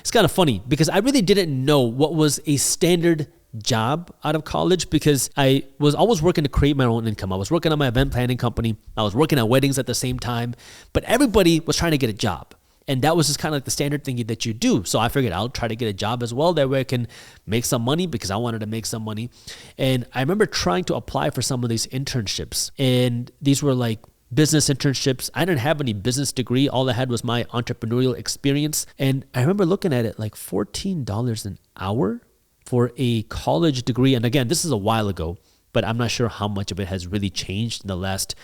It's kind of funny because I really didn't know what was a standard job out of college because I was always working to create my own income. I was working on my event planning company. I was working at weddings at the same time, but everybody was trying to get a job. And that was just kind of like the standard thing that you do. So I figured I'll try to get a job as well. That way I can make some money because I wanted to make some money. And I remember trying to apply for some of these internships. And these were like business internships. I didn't have any business degree. All I had was my entrepreneurial experience. And I remember looking at it like $14 an hour for a college degree. And again, this is a while ago, but I'm not sure how much of it has really changed in the last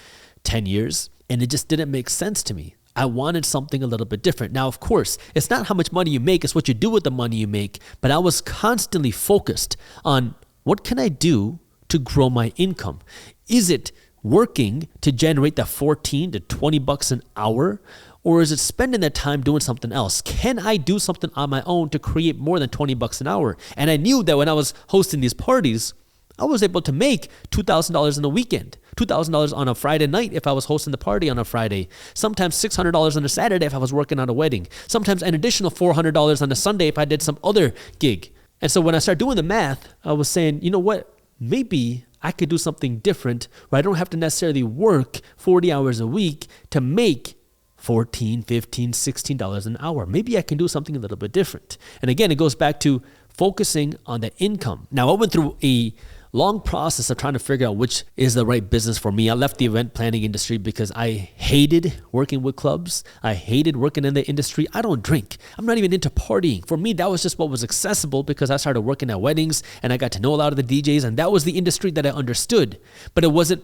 10 years. And it just didn't make sense to me. I wanted something a little bit different. Now, of course, it's not how much money you make, it's what you do with the money you make. But I was constantly focused on what can I do to grow my income? Is it working to generate that 14 to 20 bucks an hour? Or is it spending that time doing something else? Can I do something on my own to create more than 20 bucks an hour? And I knew that when I was hosting these parties, I was able to make $2,000 in a weekend, $2,000 on a Friday night if I was hosting the party on a Friday, sometimes $600 on a Saturday if I was working on a wedding, sometimes an additional $400 on a Sunday if I did some other gig. And so when I started doing the math, I was saying, you know what, maybe I could do something different where I don't have to necessarily work 40 hours a week to make $14, $15, $16 an hour. Maybe I can do something a little bit different. And again, it goes back to focusing on the income. Now, I went through a long process of trying to figure out which is the right business for me. I left the event planning industry because I hated working with clubs. I hated working in the industry. I don't drink. I'm not even into partying. For me, that was just what was accessible because I started working at weddings and I got to know a lot of the DJs, and that was the industry that I understood. But it wasn't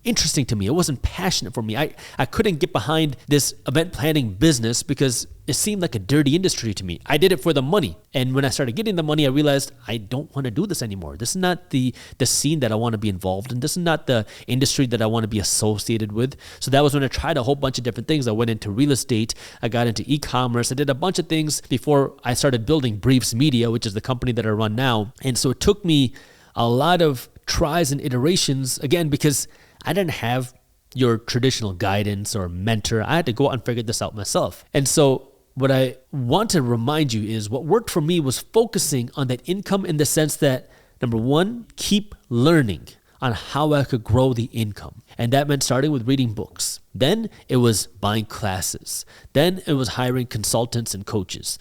interesting to me. It wasn't passionate for me. I couldn't get behind this event planning business because it seemed like a dirty industry to me. I did it for the money. And when I started getting the money, I realized I don't want to do this anymore. This is not the scene that I want to be involved in. This is not the industry that I want to be associated with. So that was when I tried a whole bunch of different things. I went into real estate. I got into e-commerce. I did a bunch of things before I started building Briefs Media, which is the company that I run now. And so it took me a lot of tries and iterations, again, because I didn't have your traditional guidance or mentor. I had to go out and figure this out myself. And so what I want to remind you is what worked for me was focusing on that income in the sense that, number one, keep learning on how I could grow the income. And that meant starting with reading books. Then it was buying classes. Then it was hiring consultants and coaches.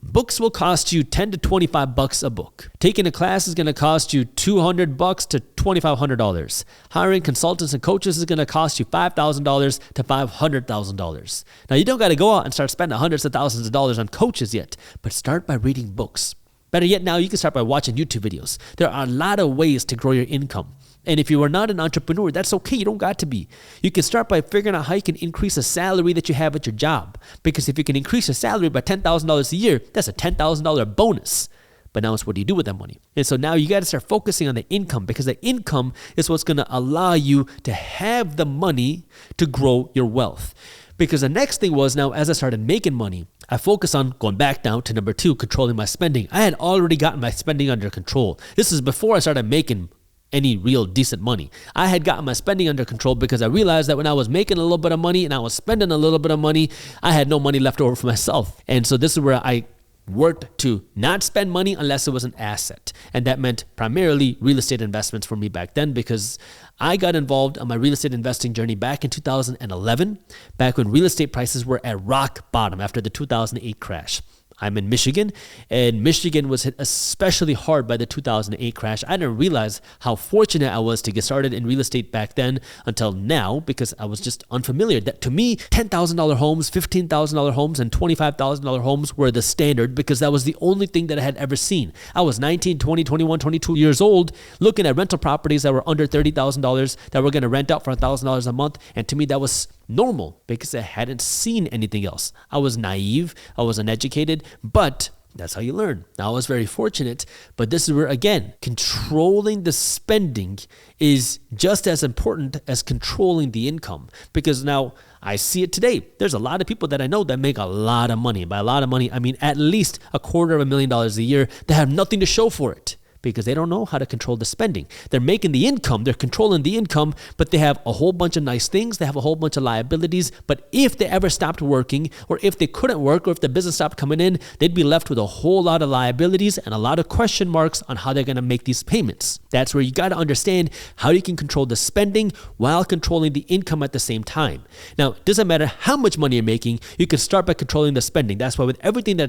Books will cost you 10 to 25 bucks a book. Taking a class is going to cost you $200 to $2,500. Hiring consultants and coaches is going to cost you $5,000 to $500,000. Now, you don't got to go out and start spending hundreds of thousands of dollars on coaches yet, but start by reading books. Better yet, now you can start by watching YouTube videos. There are a lot of ways to grow your income. And if you are not an entrepreneur, that's okay. You don't got to be. You can start by figuring out how you can increase the salary that you have at your job. Because if you can increase your salary by $10,000 a year, that's a $10,000 bonus. But now it's what do you do with that money? And so now you got to start focusing on the income, because the income is what's going to allow you to have the money to grow your wealth. Because the next thing was, now as I started making money, I focused on going back down to number 2, controlling my spending. I had already gotten my spending under control. This is before I started making any real decent money. I had gotten my spending under control because I realized that when I was making a little bit of money and I was spending a little bit of money, I had no money left over for myself. And so this is where I worked to not spend money unless it was an asset. And that meant primarily real estate investments for me back then, because I got involved on my real estate investing journey back in 2011, back when real estate prices were at rock bottom after the 2008 crash. I'm in Michigan, and Michigan was hit especially hard by the 2008 crash. I didn't realize how fortunate I was to get started in real estate back then until now, because I was just unfamiliar. That to me, $10,000 homes, $15,000 homes, and $25,000 homes were the standard, because that was the only thing that I had ever seen. I was 19, 20, 21, 22 years old looking at rental properties that were under $30,000 that were going to rent out for $1,000 a month. And to me, that was normal because I hadn't seen anything else. I was naive. I was uneducated, but that's how you learn. Now, I was very fortunate, but this is where, again, controlling the spending is just as important as controlling the income, because now I see it today. There's a lot of people that I know that make a lot of money. By a lot of money, I mean at least $250,000 a year that have nothing to show for it, because they don't know how to control the spending. They're making the income, they're controlling the income, but they have a whole bunch of nice things, they have a whole bunch of liabilities. But if they ever stopped working, or if they couldn't work, or if the business stopped coming in, they'd be left with a whole lot of liabilities and a lot of question marks on how they're going to make these payments. That's where you got to understand how you can control the spending while controlling the income at the same time. Now, it doesn't matter how much money you're making, you can start by controlling the spending. That's why with everything that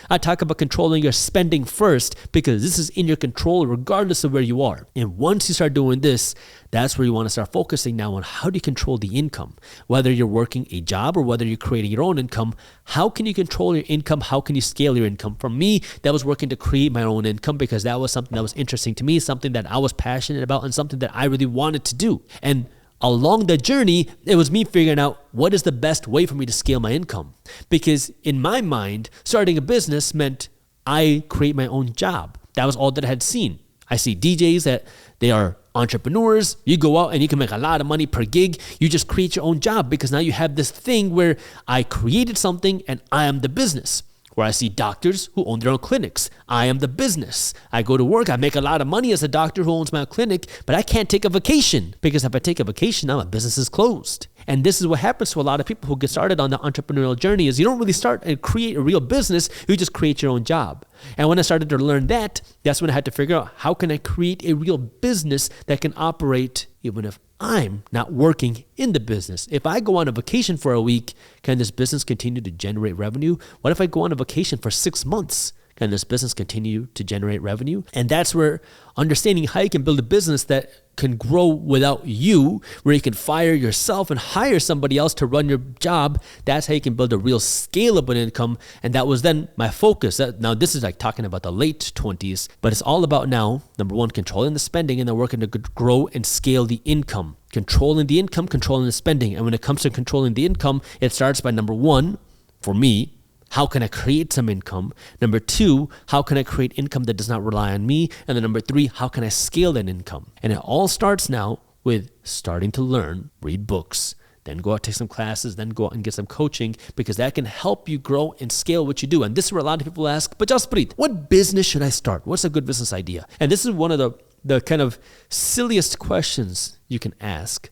I talk about controlling your spending first, because this is in your control regardless of where you are. And once you start doing this, that's where you want to start focusing now on how do you control the income. Whether you're working a job or whether you're creating your own income, how can you control your income? How can you scale your income? For me, that was working to create my own income, because that was something that was interesting to me, something that I was passionate about, and something that I really wanted to do. And along the journey, it was me figuring out what is the best way for me to scale my income. Because in my mind, starting a business meant I create my own job. That was all that I had seen. I see DJs that they are entrepreneurs. You go out and you can make a lot of money per gig. You just create your own job, because now you have this thing where I created something and I am the business. Where I see doctors who own their own clinics. I am the business. I go to work. I make a lot of money as a doctor who owns my own clinic, but I can't take a vacation, because if I take a vacation, now my business is closed. And this is what happens to a lot of people who get started on the entrepreneurial journey, is you don't really start and create a real business. You just create your own job. And when I started to learn that, that's when I had to figure out, how can I create a real business that can operate even if I'm not working in the business? If I go on a vacation for a week, can this business continue to generate revenue? What if I go on a vacation for 6 months? Can this business continue to generate revenue? And that's where understanding how you can build a business that can grow without you, where you can fire yourself and hire somebody else to run your job. That's how you can build a real scalable income. And that was then my focus. Now, this is like talking about the late 20s, but it's all about now, number one, controlling the spending, and then working to grow and scale the income. Controlling the income, controlling the spending. And when it comes to controlling the income, it starts by number one, for me, how can I create some income? Number two, how can I create income that does not rely on me? And then number three, how can I scale that income? And it all starts now with starting to learn, read books, then go out, take some classes, then go out and get some coaching, because that can help you grow and scale what you do. And this is where a lot of people ask, but Jaspreet, what business should I start? What's a good business idea? And this is one of the kind of silliest questions you can ask,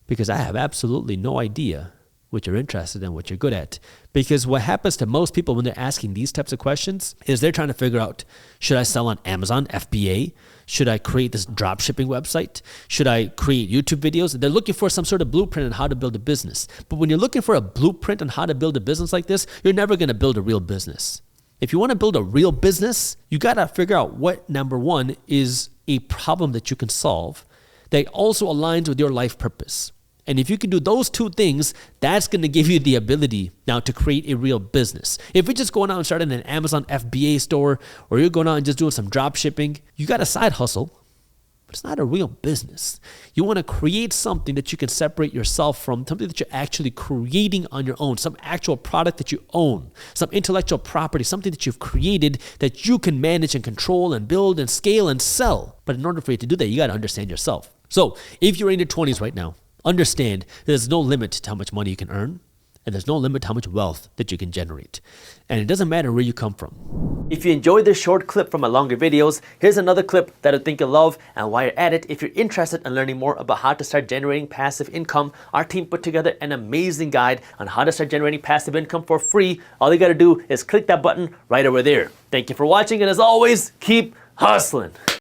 because I have absolutely no idea what you're interested in, what you're good at. Because what happens to most people when they're asking these types of questions is they're trying to figure out, should I sell on Amazon, FBA? Should I create this drop shipping website? Should I create YouTube videos? They're looking for some sort of blueprint on how to build a business. But when you're looking for a blueprint on how to build a business like this, you're never going to build a real business. If you want to build a real business, you got to figure out what, number one, is a problem that you can solve that also aligns with your life purpose. And if you can do those two things, that's going to give you the ability now to create a real business. If you're just going out and starting an Amazon FBA store, or you're going out and just doing some drop shipping, you got a side hustle, but it's not a real business. You want to create something that you can separate yourself from, something that you're actually creating on your own, some actual product that you own, some intellectual property, something that you've created that you can manage and control and build and scale and sell. But in order for you to do that, you got to understand yourself. So if you're in your 20s right now, understand there's no limit to how much money you can earn, and there's no limit to how much wealth that you can generate. And it doesn't matter where you come from. If you enjoyed this short clip from my longer videos, here's another clip that I think you'll love. And while you're at it, if you're interested in learning more about how to start generating passive income, our team put together an amazing guide on how to start generating passive income for free. All you gotta do is click that button right over there. Thank you for watching, and as always, keep hustling.